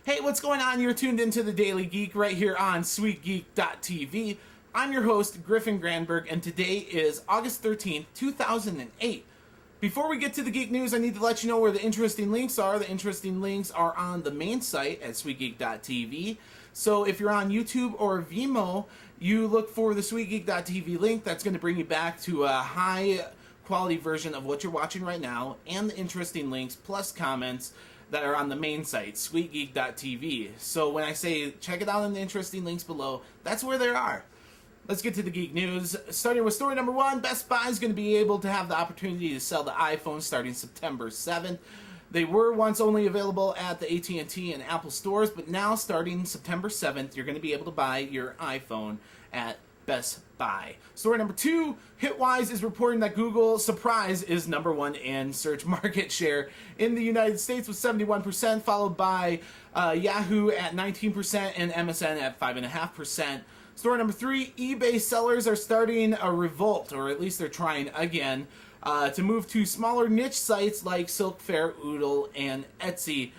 Hey, what's going on? You're tuned into the Daily Geek right here on SweetGeek.tv. I'm your host, Griffin Granberg, and today is August 13th, 2008. Before we get to the geek news, I need to let you know where the interesting links are. The interesting links are on the main site at SweetGeek.tv. So if you're on YouTube or Vimeo, you look for the SweetGeek.tv link. That's going to bring you back to a high quality version of what you're watching right now, and the interesting links plus comments that are on the main site, SweetGeek.tv. So when I say check it out in the interesting links below, that's where they are. Let's get to the geek news. Starting with story number one, Best Buy is going to be able to have the opportunity to sell the iPhone starting September 7th. They were once only available at the AT&T and Apple stores, but now starting September 7th, you're going to be able to buy your iPhone at Best Buy. Story number two, Hitwise is reporting that Google Surprise is number one in search market share in the United States with 71%, followed by Yahoo at 19% and MSN at 5.5%. Story number three, eBay sellers are starting a revolt, or at least they're trying again, to move to smaller niche sites like Silk Fair, Oodle, and Etsy.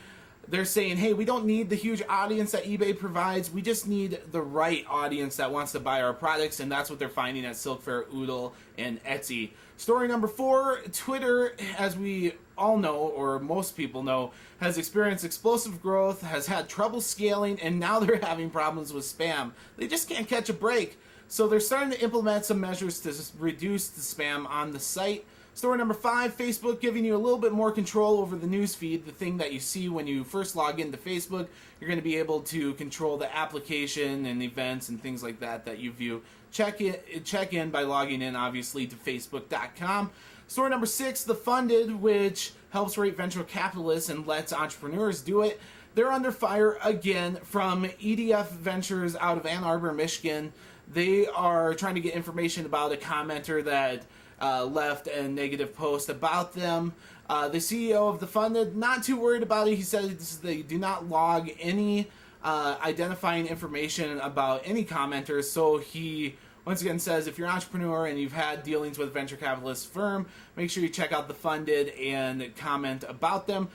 They're saying, hey, we don't need the huge audience that eBay provides. We just need the right audience that wants to buy our products, and that's what they're finding at Silk Fair, Oodle, and Etsy. Story number four, Twitter, as we all know, or most people know, has experienced explosive growth, has had trouble scaling, and now they're having problems with spam. They just can't catch a break. So they're starting to implement some measures to reduce the spam on the site. Story number five, Facebook giving you a little bit more control over the news feed, the thing that you see when you first log into Facebook. You're going to be able to control the application and events and things like that that you view. Check in by logging in, obviously, to Facebook.com. Story number six, The Funded, which helps rate venture capitalists and lets entrepreneurs do it. They're under fire again from EDF Ventures out of Ann Arbor, Michigan. They are trying to get information about a commenter that left a negative post about them. The CEO of The Funded, not too worried about it. He said they do not log any identifying information about any commenters. So he once again says, if you're an entrepreneur and you've had dealings with a venture capitalist firm, make sure you check out The Funded and comment about them.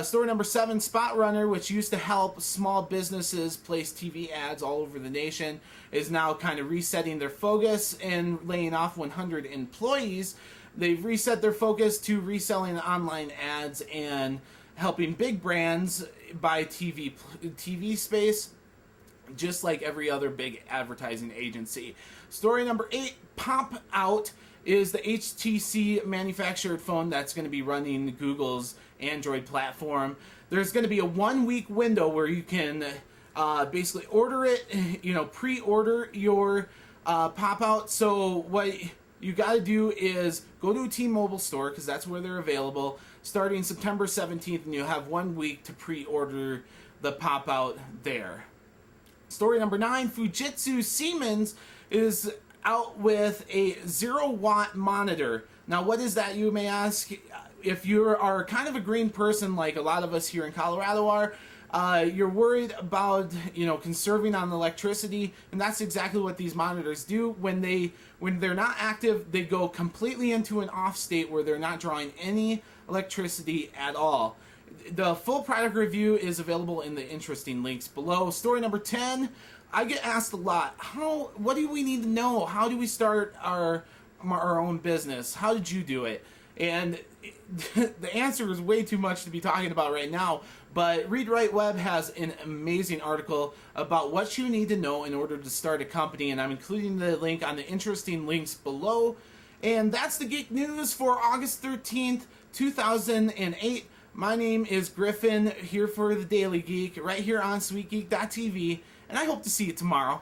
Story number seven, Spot Runner, which used to help small businesses place TV ads all over the nation, is now kind of resetting their focus and laying off 100 employees. They've reset their focus to reselling online ads and helping big brands buy TV space, just like every other big advertising agency. Story number eight, Pop Out is the HTC manufactured phone that's going to be running Google's Android platform. There's going to be a 1 week window where you can basically order it, pre-order your Pop Out. So what you got to do is go to a T-Mobile store, because that's where they're available, starting September 17th, and you'll have 1 week to pre-order the Pop Out there. Story number nine, Fujitsu Siemens is out with a 0-watt monitor. Now, what is that, you may ask? If you are kind of a green person like a lot of us here in Colorado are, you're worried about conserving on electricity, and that's exactly what these monitors do. When they're not active, they go completely into an off state where they're not drawing any electricity at all. The full product review is available in the interesting links below. Story number 10, I get asked a lot, what do we need to know? How do we start our own business? How did you do it? And the answer is way too much to be talking about right now, but Read Write Web has an amazing article about what you need to know in order to start a company, and I'm including the link on the interesting links below. And that's the Geek News for August 13th, 2008. My name is Griffin, here for the Daily Geek, right here on SweetGeek.tv, and I hope to see you tomorrow.